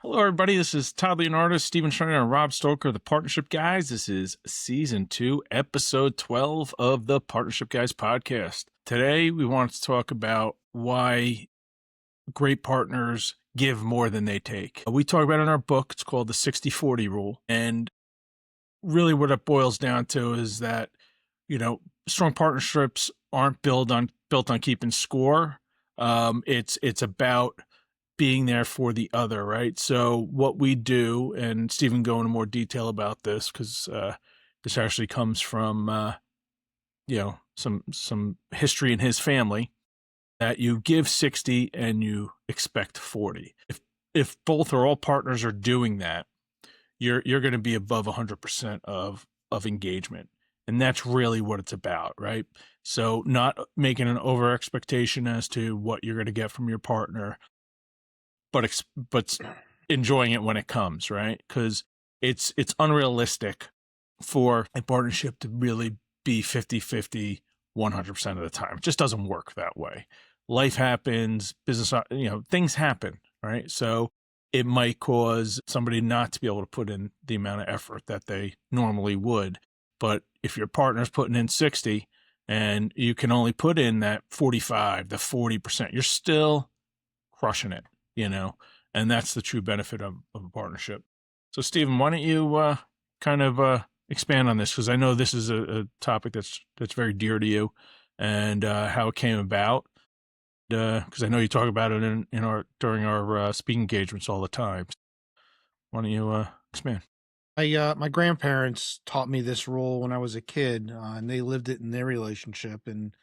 Hello, everybody. This is Todd Leonardo, Steven Schneider, and Rob Stoker, the Partnership Guys. This is Season 2, Episode 12 of the Partnership Guys podcast. Today, we want to talk about why great partners give more than they take. We talk about it in our book. It's called the 60-40 rule. And really what it boils down to is that, strong partnerships aren't built on keeping score. It's about being there for the other, right? So what we do, and Stephen go into more detail about this because this actually comes from some history in his family, that you give 60 and you expect 40. If both or all partners are doing that, you're going to be above 100% of engagement. And that's really what it's about, right? So not making an over expectation as to what you're going to get from your partner, but enjoying it when it comes, right? Because it's unrealistic for a partnership to really be 50-50 100% of the time. It just doesn't work that way. Life happens, business, things happen, right? So it might cause somebody not to be able to put in the amount of effort that they normally would. But if your partner's putting in 60 and you can only put in that 45, the 40%, you're still crushing it, and that's the true benefit of a partnership. So, Stephen, why don't you expand on this? Because I know this is a topic that's very dear to you, and how it came about. Because I know you talk about it during our speaking engagements all the time. Why don't you expand? My grandparents taught me this rule when I was a kid, and they lived it in their relationship. And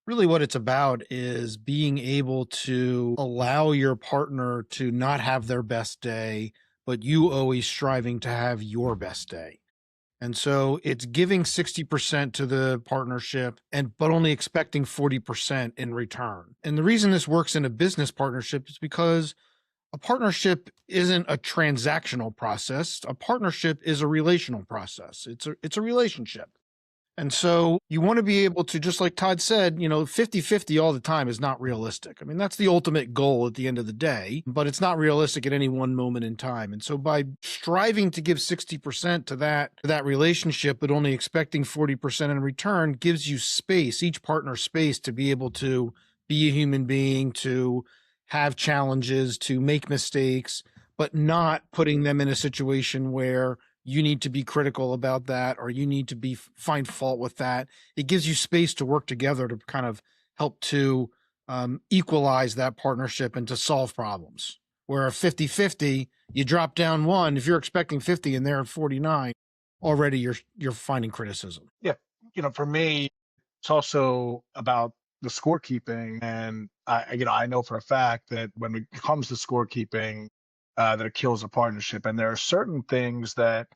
really, what it's about is being able to allow your partner to not have their best day, but you always striving to have your best day. And so it's giving 60% to the partnership but only expecting 40% in return. And the reason this works in a business partnership is because a partnership isn't a transactional process. A partnership is a relational process. It's a relationship. And so you want to be able to, just like Todd said, 50-50 all the time is not realistic. I mean, that's the ultimate goal at the end of the day, but it's not realistic at any one moment in time. And so by striving to give 60% to that relationship, but only expecting 40% in return, gives you space, each partner space, to be able to be a human being, to have challenges, to make mistakes, but not putting them in a situation where you need to be critical about that, or you need to find fault with that. It gives you space to work together to kind of help to equalize that partnership and to solve problems. Where a 50-50, you drop down one. If you're expecting 50 and they're at 49, already you're finding criticism. Yeah. For me, it's also about the scorekeeping. And I know for a fact that when it comes to scorekeeping, that it kills a partnership. And there are certain things that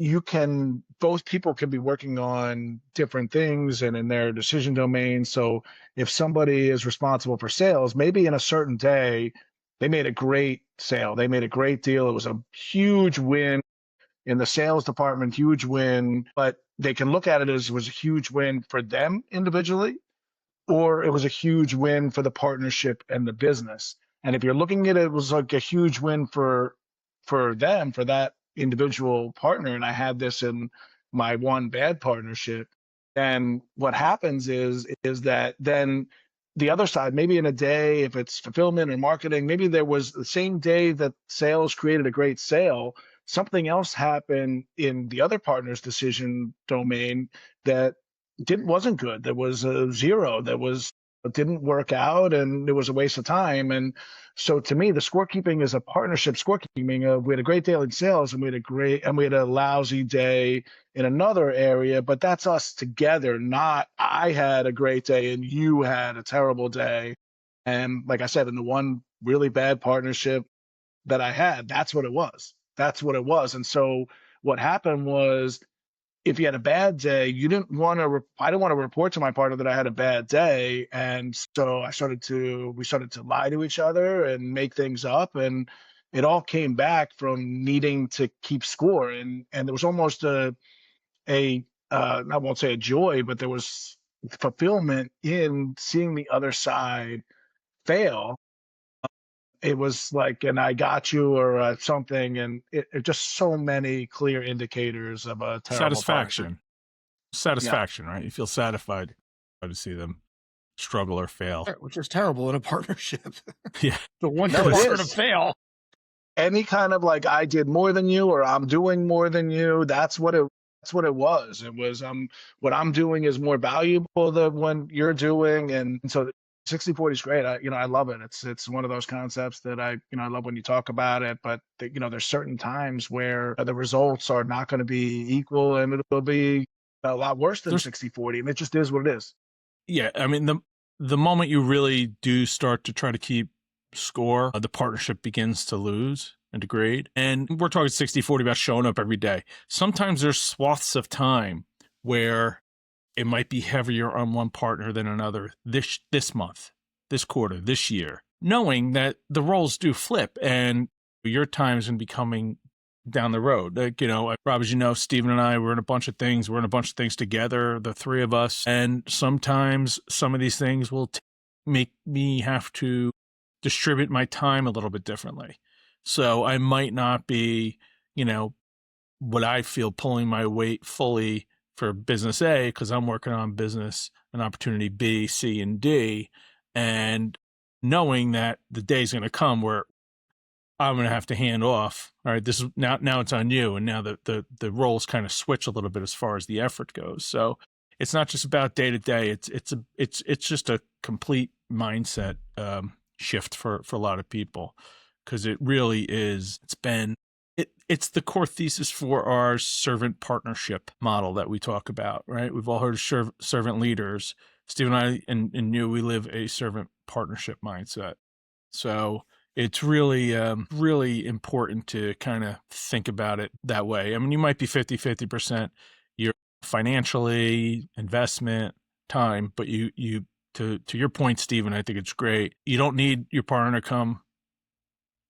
both people can be working on different things and in their decision domain. So if somebody is responsible for sales, maybe in a certain day, they made a great sale. They made a great deal. It was a huge win in the sales department, huge win, but they can look at it as it was a huge win for them individually, or it was a huge win for the partnership and the business. And if you're looking at it was like a huge win for them, for that individual partner, and I had this in my one bad partnership, then what happens is that then the other side, maybe in a day, if it's fulfillment or marketing, maybe there was the same day that sales created a great sale, something else happened in the other partner's decision domain that wasn't good. There was a zero. It didn't work out, and it was a waste of time. And so, to me, the scorekeeping is a partnership scorekeeping. We had a great day in sales, and we had a lousy day in another area. But that's us together. Not I had a great day and you had a terrible day. And like I said, in the one really bad partnership that I had, that's what it was. That's what it was. And so, what happened was, if you had a bad day, I didn't want to report to my partner that I had a bad day. And so we started to lie to each other and make things up. And it all came back from needing to keep score. And there was almost I won't say a joy, but there was fulfillment in seeing the other side fail it was like an I got you or something. And it just so many clear indicators of a terrible partnership. Satisfaction, right? You feel satisfied to see them struggle or fail. Which is terrible in a partnership. Yeah. The one No, it partner to is. fail. Any kind of like I did more than you or I'm doing more than you. That's what it was. It was what I'm doing is more valuable than what you're doing. And so 60/40 is great. I love it. It's one of those concepts that I love when you talk about it, but there's certain times where the results are not going to be equal and it'll be a lot worse than 60/40, and it just is what it is. Yeah, I mean the moment you really do start to try to keep score, the partnership begins to lose and degrade. And we're talking 60/40 about showing up every day. Sometimes there's swaths of time where it might be heavier on one partner than another this month, this quarter, this year, knowing that the roles do flip and your time is going to be coming down the road. Like, Rob, as you know, Steven and I, we're in a bunch of things. We're in a bunch of things together, the three of us. And sometimes some of these things will make me have to distribute my time a little bit differently. So I might not be, what I feel pulling my weight fully for business A because I'm working on business and opportunity B, C, and D. And knowing that the day's going to come where I'm going to have to hand off. All right, this is now it's on you. And now the roles kind of switch a little bit as far as the effort goes. So it's not just about day to day. It's just a complete mindset shift for a lot of people, because it really is. It's the core thesis for our servant partnership model that we talk about, right? We've all heard of servant leaders. Steve and I and you, we live a servant partnership mindset. So it's really, really important to kind of think about it that way. I mean, you might be 50% your financially, investment, time, but to your point, Stephen, I think it's great. You don't need your partner to come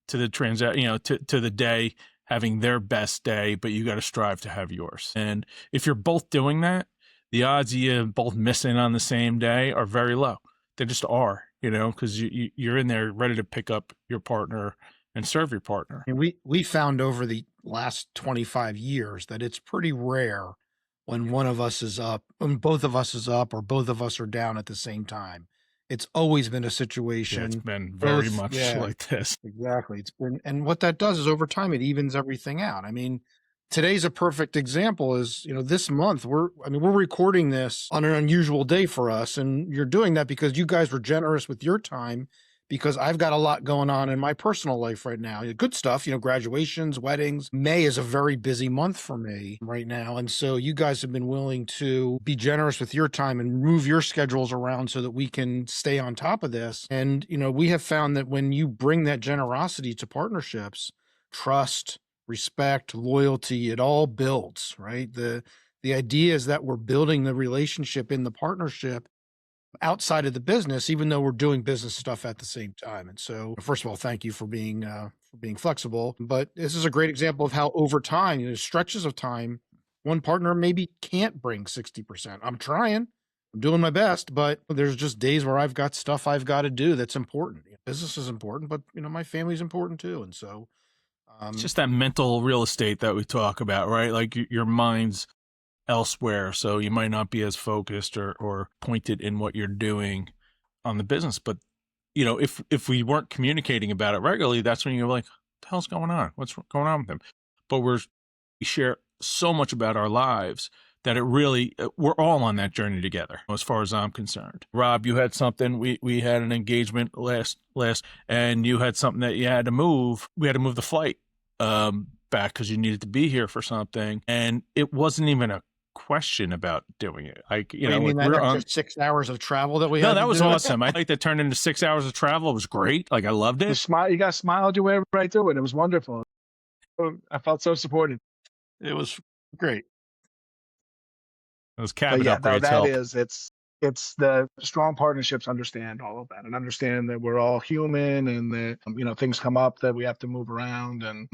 to the to the day having their best day, but you got to strive to have yours. And if you're both doing that, the odds of you both missing on the same day are very low. They just are, because you're in there ready to pick up your partner and serve your partner. And we found over the last 25 years that it's pretty rare when one of us is up, when both of us is up, or both of us are down at the same time. It's always been a situation. Yeah, it's been very much like this. Exactly. It's been, and what that does is over time, it evens everything out. I mean, today's a perfect example is, this month we're recording this on an unusual day for us. And you're doing that because you guys were generous with your time, because I've got a lot going on in my personal life right now. Good stuff, graduations, weddings. May is a very busy month for me right now. And so you guys have been willing to be generous with your time and move your schedules around so that we can stay on top of this. And, we have found that when you bring that generosity to partnerships, trust, respect, loyalty, it all builds, right? The idea is that we're building the relationship in the partnership outside of the business, even though we're doing business stuff at the same time. And so, first of all, thank you for being flexible. But this is a great example of how over time, stretches of time, one partner maybe can't bring 60%. I'm trying, I'm doing my best, but there's just days where I've got stuff I've got to do that's important. Business is important, but my family's important too. And so, it's just that mental real estate that we talk about, right? Like your mind's elsewhere, so you might not be as focused or pointed in what you're doing on the business. But if we weren't communicating about it regularly, that's when you're like, what the hell's going on? What's going on with them? But we share so much about our lives that it really, we're all on that journey together, as far as I'm concerned. Rob, you had something, we had an engagement last, and you had something that you had to move. We had to move the flight back because you needed to be here for something, and it wasn't even a question about doing it. Like, you mean that extra 6 hours of travel that we had? No, that was awesome. I think that turned into 6 hours of travel. It was great. Like, I loved it. You guys smiled your way right through it. It was wonderful. I felt so supported. It was great. It was cabin upgrades. That is, it's the strong partnerships understand all of that and understand that we're all human and that, things come up that we have to move around. And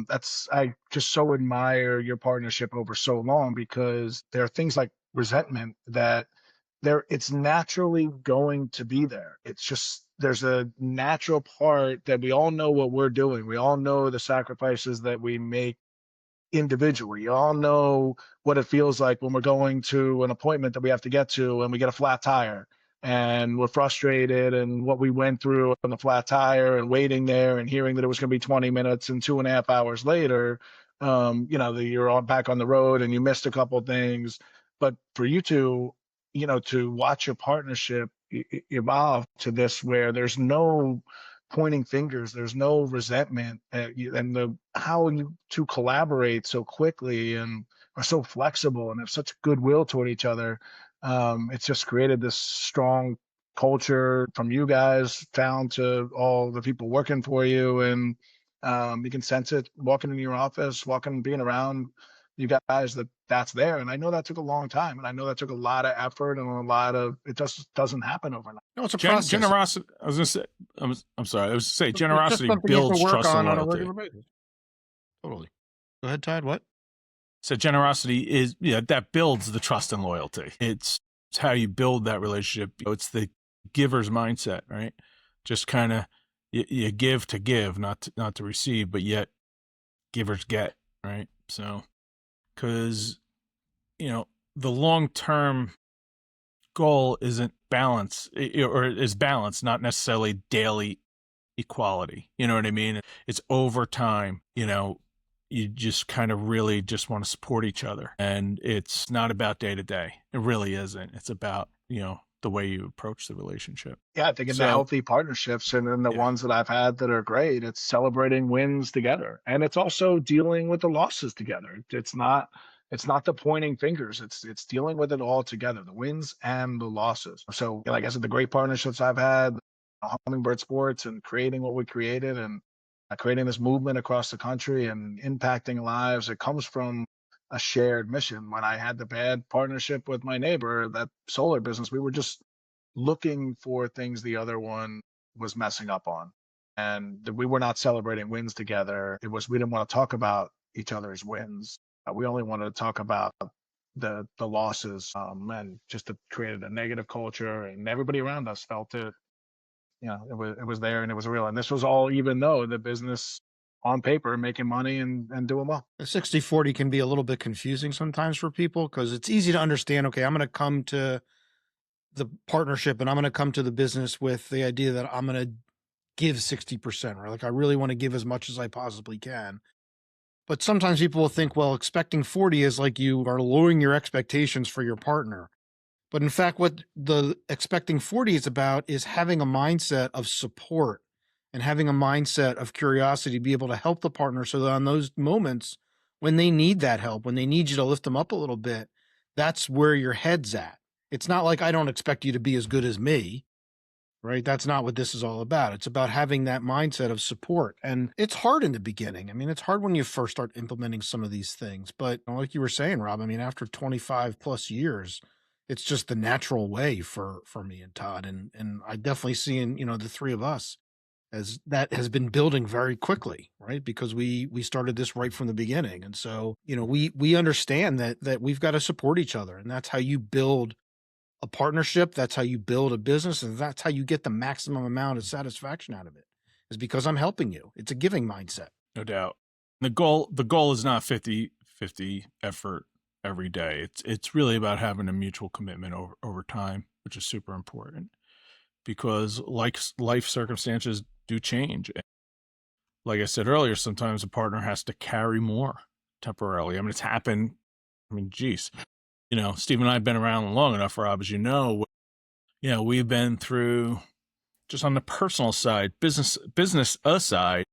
I just so admire your partnership over so long, because there are things like resentment that it's naturally going to be there. It's just there's a natural part that we all know what we're doing. We all know the sacrifices that we make individually. You all know what it feels like when we're going to an appointment that we have to get to and we get a flat tire and we're frustrated, and what we went through on the flat tire and waiting there and hearing that it was going to be 20 minutes and 2.5 hours later, you're on back on the road and you missed a couple of things. But for you to, to watch your partnership evolve to this where there's no pointing fingers, there's no resentment, and how you two collaborate so quickly and are so flexible and have such goodwill toward each other. It's just created this strong culture from you guys down to all the people working for you, and you can sense it walking in your office, being around you guys, that's there. And I know that took a long time, and I know that took a lot of effort and it just doesn't happen overnight. No, it's a process. Generosity. I was going to say, I'm sorry. I was going to say It's generosity just something you have to builds work trust and on a loyalty. regular basis. Totally. Go ahead, Todd. What? So generosity is, that builds the trust and loyalty. It's how you build that relationship. It's the giver's mindset, right? Just kind of you give to give, not to receive, but yet givers get, right? So, because the long-term goal isn't balance, or is balance, not necessarily daily equality. You know what I mean? It's over time. You just kind of really just want to support each other, and it's not about day to day. It really isn't. It's about the way you approach the relationship. Yeah, I think in the healthy partnerships and in the ones that I've had that are great, it's celebrating wins together, and it's also dealing with the losses together. It's not the pointing fingers. It's dealing with it all together, the wins and the losses. So, like I said, the great partnerships I've had, Hummingbird Sports, and creating what we created, and creating this movement across the country and impacting lives, it comes from a shared mission. When I had the bad partnership with my neighbor, that solar business, we were just looking for things the other one was messing up on. And we were not celebrating wins together. We didn't want to talk about each other's wins. We only wanted to talk about the losses, and just it created a negative culture, and everybody around us felt it. It was there and it was real. And this was all even though the business on paper making money and doing well. The 60-40 can be a little bit confusing sometimes for people, because it's easy to understand, okay, I'm going to come to the partnership and I'm going to come to the business with the idea that I'm going to give 60%, right? Like, I really want to give as much as I possibly can. But sometimes people will think, well, expecting 40 is like you are lowering your expectations for your partner. But in fact, what the expecting 40 is about is having a mindset of support and having a mindset of curiosity to be able to help the partner, so that on those moments when they need that help, when they need you to lift them up a little bit, that's where your head's at. It's not like, I don't expect you to be as good as me, right? That's not what this is all about. It's about having that mindset of support. And it's hard in the beginning. I mean, it's hard when you first start implementing some of these things. But like you were saying, Rob, I mean, after 25 plus years, it's just the natural way for me and Todd. And I definitely see in, the three of us, as that has been building very quickly, right? Because we started this right from the beginning. And so, we understand that we've got to support each other, and that's how you build a partnership. That's how you build a business. And that's how you get the maximum amount of satisfaction out of it, is because I'm helping you. It's a giving mindset. No doubt. The goal is not 50-50 effort every day. It's really about having a mutual commitment over time, which is super important, because life circumstances do change. Like I said earlier, sometimes a partner has to carry more temporarily. I mean, it's happened. I mean, geez, Steve and I have been around long enough, Rob, as we've been through, just on the personal side, business aside,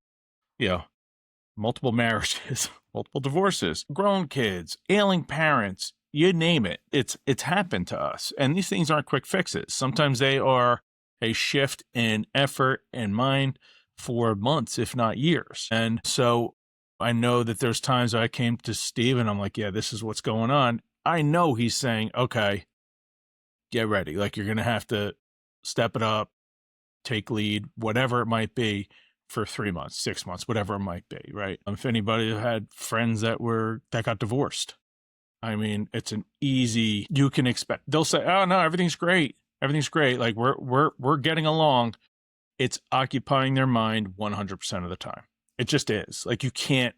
multiple marriages, multiple divorces, grown kids, ailing parents, you name it. It's happened to us. And these things aren't quick fixes. Sometimes they are a shift in effort and mind for months, if not years. And so I know that there's times I came to Steve and I'm like, yeah, this is what's going on. I know he's saying, okay, get ready. Like, you're going to have to step it up, take lead, whatever it might be, for 3 months, 6 months, whatever it might be, right? If anybody had friends that got divorced, I mean, it's an easy, you can expect, they'll say, oh no, everything's great. Everything's great. Like, we're getting along. it's occupying their mind 100% of the time. It just is. Like it can't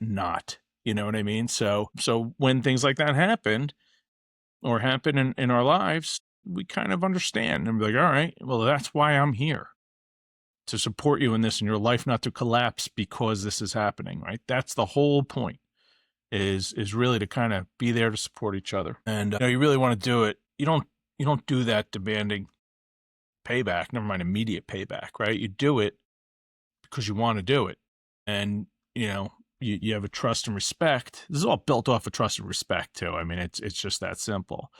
not, you know what I mean? So when things like that happened or happen in our lives, we kind of understand and be like, all right, well, that's why I'm here, to support you in this and your life not to collapse because this is happening, right? That's the whole point, is really to kind of be there to support each other. And you really want to do it. You don't do that demanding payback, never mind immediate payback, right? You do it because you want to do it. And, you have a trust and respect. This is all built off of trust and respect too. I mean, it's just that simple.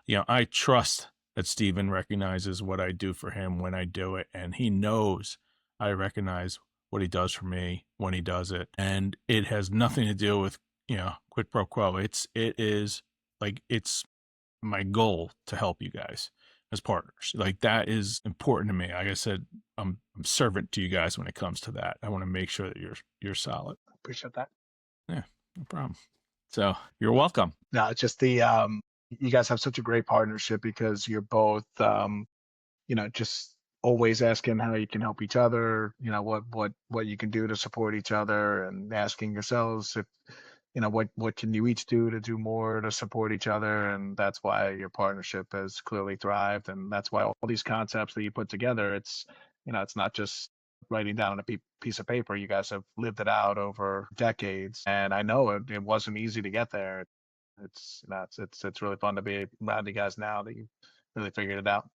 I trust that Steven recognizes what I do for him when I do it, and he knows I recognize what he does for me when he does it. And it has nothing to do with, quid pro quo. It is like, it's my goal to help you guys as partners. Like, that is important to me. Like I said, I'm servant to you guys when it comes to that. I want to make sure that you're solid. Appreciate that. Yeah, no problem. So you're welcome. No, it's just the you guys have such a great partnership because you're both just always asking how you can help each other, what you can do to support each other, and asking yourselves if what can you each do to do more to support each other. And that's why your partnership has clearly thrived, and that's why all these concepts that you put together, it's not just writing down on a piece of paper. You guys have lived it out over decades, and I know it wasn't easy to get there. It's really fun to be around you guys now that you really figured it out.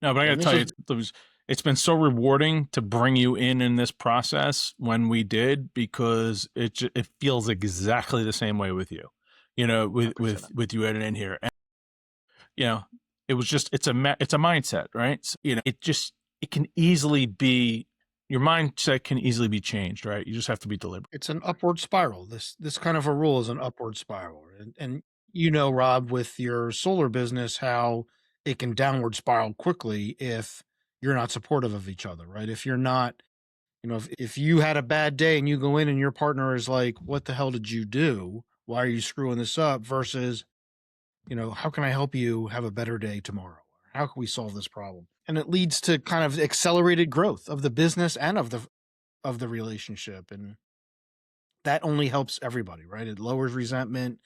No, but I got to tell you, it's been so rewarding to bring you in this process when we did, because it feels exactly the same way with you, with you editing in here. And, it was just, it's a mindset, right? So, it can easily be, your mindset can easily be changed, right? You just have to be deliberate. It's an upward spiral. This kind of a rule is an upward spiral. And Rob, with your solar business, how it can downward spiral quickly if you're not supportive of each other, right? If you're not, if you had a bad day and you go in and your partner is like, what the hell did you do? Why are you screwing this up? Versus, how can I help you have a better day tomorrow? How can we solve this problem? And it leads to kind of accelerated growth of the business and of the relationship. And that only helps everybody, right? It lowers resentment.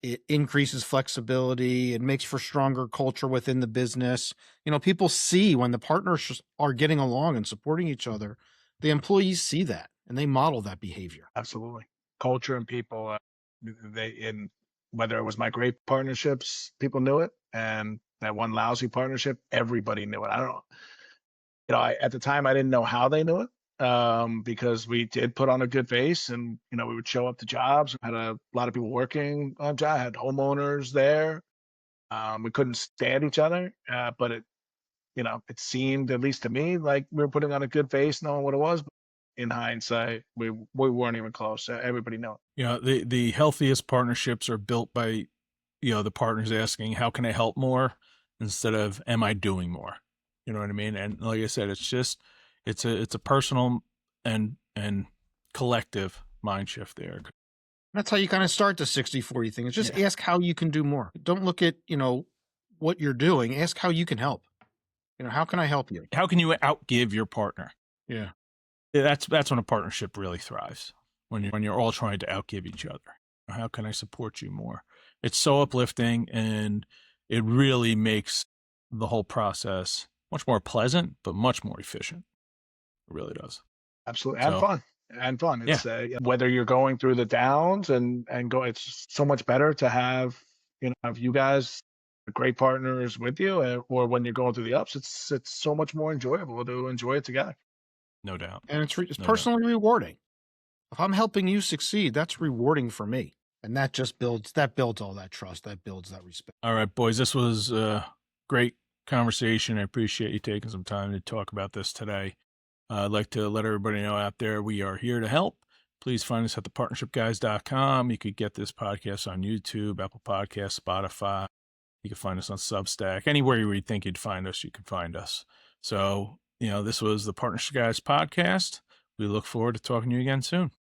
It increases flexibility. It makes for stronger culture within the business. People see when the partners are getting along and supporting each other, the employees see that and they model that behavior. Absolutely. Culture and people, whether it was my great partnerships, people knew it. And that one lousy partnership, everybody knew it. I don't know. At the time, I didn't know how they knew it. Because we did put on a good face, and we would show up to jobs. We had a lot of people working on jobs. I had homeowners there. We couldn't stand each other, but it seemed, at least to me, like we were putting on a good face, knowing what it was. But in hindsight, we weren't even close. Everybody knew it. The healthiest partnerships are built by the partners asking, how can I help more, instead of, am I doing more? You know what I mean? And like I said, it's a personal and collective mind shift there. That's how you kind of start the 60-40 thing. It's just ask how you can do more. Don't look at, what you're doing. Ask how you can help. How can I help you? How can you outgive your partner? Yeah. That's when a partnership really thrives. When you're all trying to outgive each other. How can I support you more? It's so uplifting, and it really makes the whole process much more pleasant, but much more efficient. It really does. Absolutely. And fun. It's whether you're going through the downs and go, it's so much better to have, you guys, great partners with you, or when you're going through the ups, it's so much more enjoyable to enjoy it together. No doubt. And it's personally rewarding. If I'm helping you succeed, that's rewarding for me. And that just builds all that trust. That builds that respect. All right, boys, this was a great conversation. I appreciate you taking some time to talk about this today. I'd like to let everybody know out there, we are here to help. Please find us at thepartnershipguys.com. You could get this podcast on YouTube, Apple Podcasts, Spotify. You can find us on Substack. Anywhere you would think you'd find us, you can find us. So, this was the Partnership Guys podcast. We look forward to talking to you again soon.